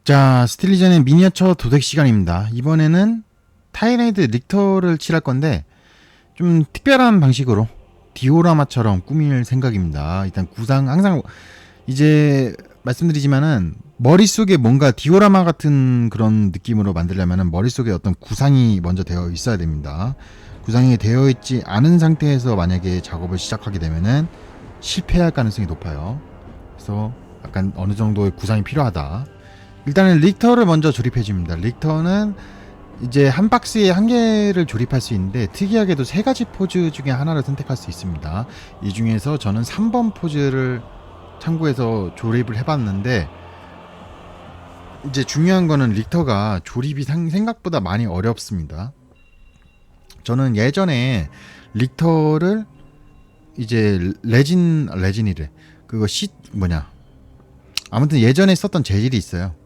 자, 스틸리전의 미니어처 도색 시간입니다. 이번에는 타이레이드 릭터를 칠할 건데 좀 특별한 방식으로 디오라마처럼 꾸밀 생각입니다. 일단 구상 항상 이제 말씀드리지만은 머릿속에 뭔가 디오라마 같은 그런 느낌으로 만들려면은 머릿속에 어떤 구상이 먼저 되어 있어야 됩니다. 구상이 되어 있지 않은 상태에서 만약에 작업을 시작하게 되면은 실패할 가능성이 높아요. 그래서 약간 어느 정도의 구상이 필요하다. 일단은 릭터를 먼저 조립해 줍니다. 릭터는 이제 한 박스에 한 개를 조립할 수 있는데 특이하게도 세 가지 포즈 중에 하나를 선택할 수 있습니다. 이 중에서 저는 3번 포즈를 참고해서 조립을 해봤는데 이제 중요한 거는 릭터가 조립이 생각보다 많이 어렵습니다. 저는 예전에 릭터를 이제 레진이래. 그거 뭐냐. 아무튼 예전에 썼던 재질이 있어요.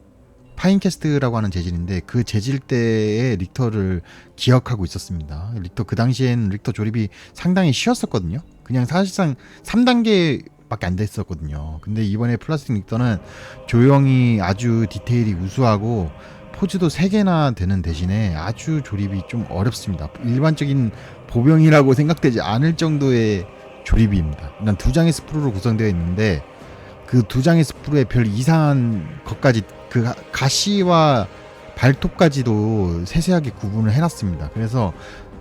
파인캐스트라고 하는 재질인데 그 재질대의 릭터를 기억하고 있었습니다. 릭터 그 당시엔 릭터 조립이 상당히 쉬웠었거든요. 그냥 사실상 3단계밖에 안 됐었거든요. 근데 이번에 플라스틱 릭터는 조형이 아주 디테일이 우수하고 포즈도 3개나 되는 대신에 아주 조립이 좀 어렵습니다. 일반적인 보병이라고 생각되지 않을 정도의 조립입니다. 일단 2장의 스프루로 구성되어 있는데 그 2장의 스프루에 별 이상한 것까지 그 가시와 발톱까지도 세세하게 구분을 해놨습니다. 그래서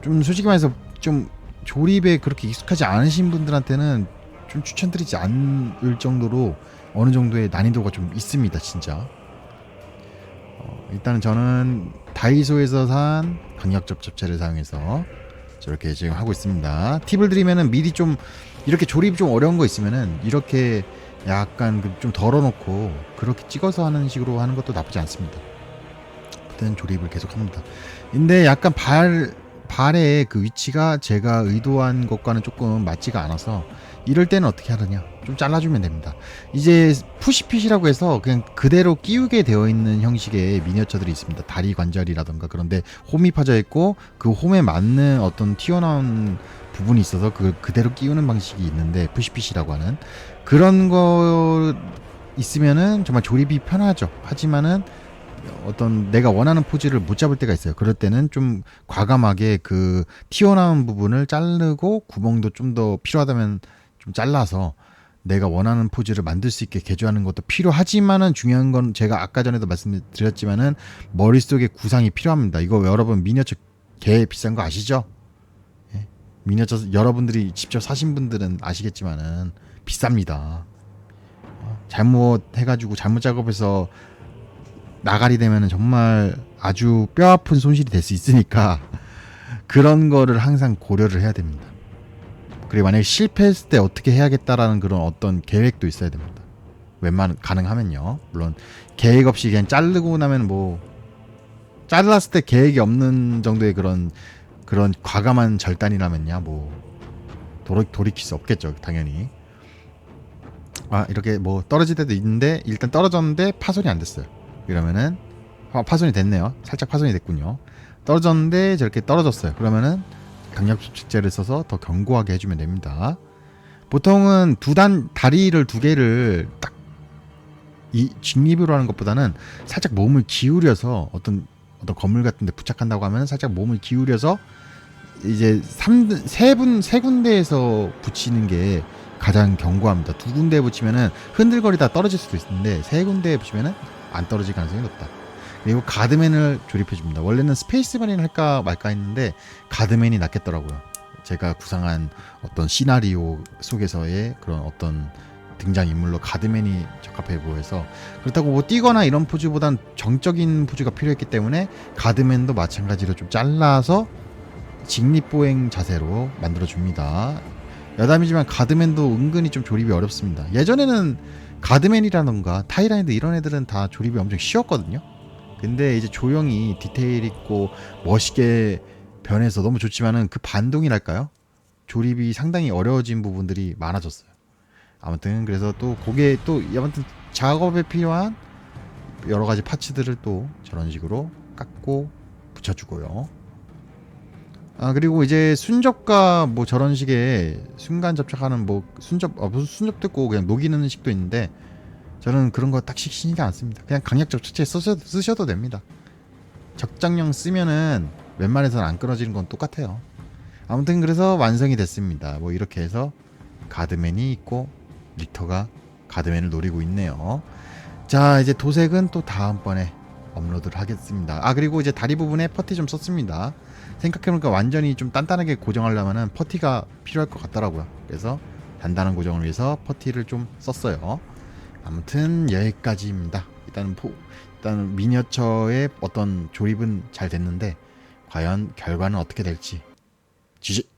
좀 솔직히 말해서 좀 조립에 그렇게 익숙하지 않으신 분들한테는 좀 추천드리지 않을 정도로 어느 정도의 난이도가 좀 있습니다, 진짜. 일단은 저는 다이소에서 산 강력접 접체를 사용해서 저렇게 지금 하고 있습니다. 팁을 드리면은 미리 좀 이렇게 조립이 좀 어려운 거 있으면은 이렇게 약간 좀 덜어놓고 그렇게 찍어서 하는 식으로 하는 것도 나쁘지 않습니다. 그때는 조립을 계속 합니다. 근데 약간 발의 그 위치가 제가 의도한 것과는 조금 맞지가 않아서 이럴 때는 어떻게 하느냐, 좀 잘라주면 됩니다. 이제 푸시핏이라고 해서 그냥 그대로 끼우게 되어 있는 형식의 미니어처들이 있습니다. 다리 관절이라던가. 그런데 홈이 파져 있고 그 홈에 맞는 어떤 튀어나온 부분이 있어서 그걸 그대로 끼우는 방식이 있는데 푸시핏이라고 하는 그런 거 있으면은 정말 조립이 편하죠. 하지만은 어떤 내가 원하는 포즈를 못 잡을 때가 있어요. 그럴 때는 좀 과감하게 그 튀어나온 부분을 자르고 구멍도 좀 더 필요하다면 좀 잘라서 내가 원하는 포즈를 만들 수 있게 개조하는 것도 필요하지만은 중요한 건 제가 아까 전에도 말씀드렸지만은 머릿속에 구상이 필요합니다. 이거 여러분 미니어처 개 비싼 거 아시죠? 예? 미니어처 여러분들이 직접 사신 분들은 아시겠지만은 비쌉니다. 잘못 해가지고 잘못 작업해서 나가리 되면은 정말 아주 뼈아픈 손실이 될 수 있으니까 그런 거를 항상 고려를 해야 됩니다. 그리고 만약에 실패했을 때 어떻게 해야겠다라는 그런 어떤 계획도 있어야 됩니다. 웬만한 가능하면요. 물론 계획 없이 그냥 자르고 나면 뭐 잘랐을 때 계획이 없는 정도의 그런 과감한 절단이라면야 뭐 돌이킬 수 없겠죠, 당연히. 이렇게 뭐 떨어질 때도 있는데 일단 떨어졌는데 파손이 안 됐어요. 이러면은 파손이 됐네요. 살짝 파손이 됐군요. 떨어졌는데 저렇게 떨어졌어요. 그러면은 강력접착제를 써서 더 견고하게 해주면 됩니다. 보통은 다리를 2개를 딱 이 직립으로 하는 것보다는 살짝 몸을 기울여서 어떤 건물 같은 데 부착한다고 하면 살짝 몸을 기울여서 이제 세 군데에서 붙이는 게 가장 견고합니다. 2군데에 붙이면은 흔들거리다 떨어질 수도 있는데 3군데에 붙이면은 안 떨어질 가능성이 높다. 그리고 가드맨을 조립해 줍니다. 원래는 스페이스맨을 할까 말까 했는데 가드맨이 낫겠더라고요. 제가 구상한 어떤 시나리오 속에서의 그런 어떤 등장인물로 가드맨이 적합해 보여서, 그렇다고 뭐 뛰거나 이런 포즈보단 정적인 포즈가 필요했기 때문에 가드맨도 마찬가지로 좀 잘라서 직립보행 자세로 만들어줍니다. 여담이지만 가드맨도 은근히 좀 조립이 어렵습니다. 예전에는 가드맨이라던가 타이라이드 이런 애들은 다 조립이 엄청 쉬웠거든요. 근데 이제 조형이 디테일 있고 멋있게 변해서 너무 좋지만은 그 반동이랄까요? 조립이 상당히 어려워진 부분들이 많아졌어요. 아무튼 그래서 또 그게 또 아무튼 작업에 필요한 여러 가지 파츠들을 또 저런 식으로 깎고 붙여주고요. 그리고 이제 순접과 뭐 저런 식의 순간 접착하는 뭐 무슨 순접도 있고 그냥 녹이는 식도 있는데 저는 그런 거 딱 신경 안 씁니다. 그냥 강약 접착제 쓰셔도 됩니다. 적정량 쓰면은 웬만해서는 안 끊어지는 건 똑같아요. 아무튼 그래서 완성이 됐습니다. 뭐 이렇게 해서 가드맨이 있고 릭터가 가드맨을 노리고 있네요. 자, 이제 도색은 또 다음번에 업로드를 하겠습니다. 아, 그리고 이제 다리 부분에 퍼티 좀 썼습니다. 생각해보니까 완전히 좀 단단하게 고정하려면은 퍼티가 필요할 것 같더라고요. 그래서 단단한 고정을 위해서 퍼티를 좀 썼어요. 아무튼 여기까지입니다. 일단 미니어처의 어떤 조립은 잘 됐는데 과연 결과는 어떻게 될지 지지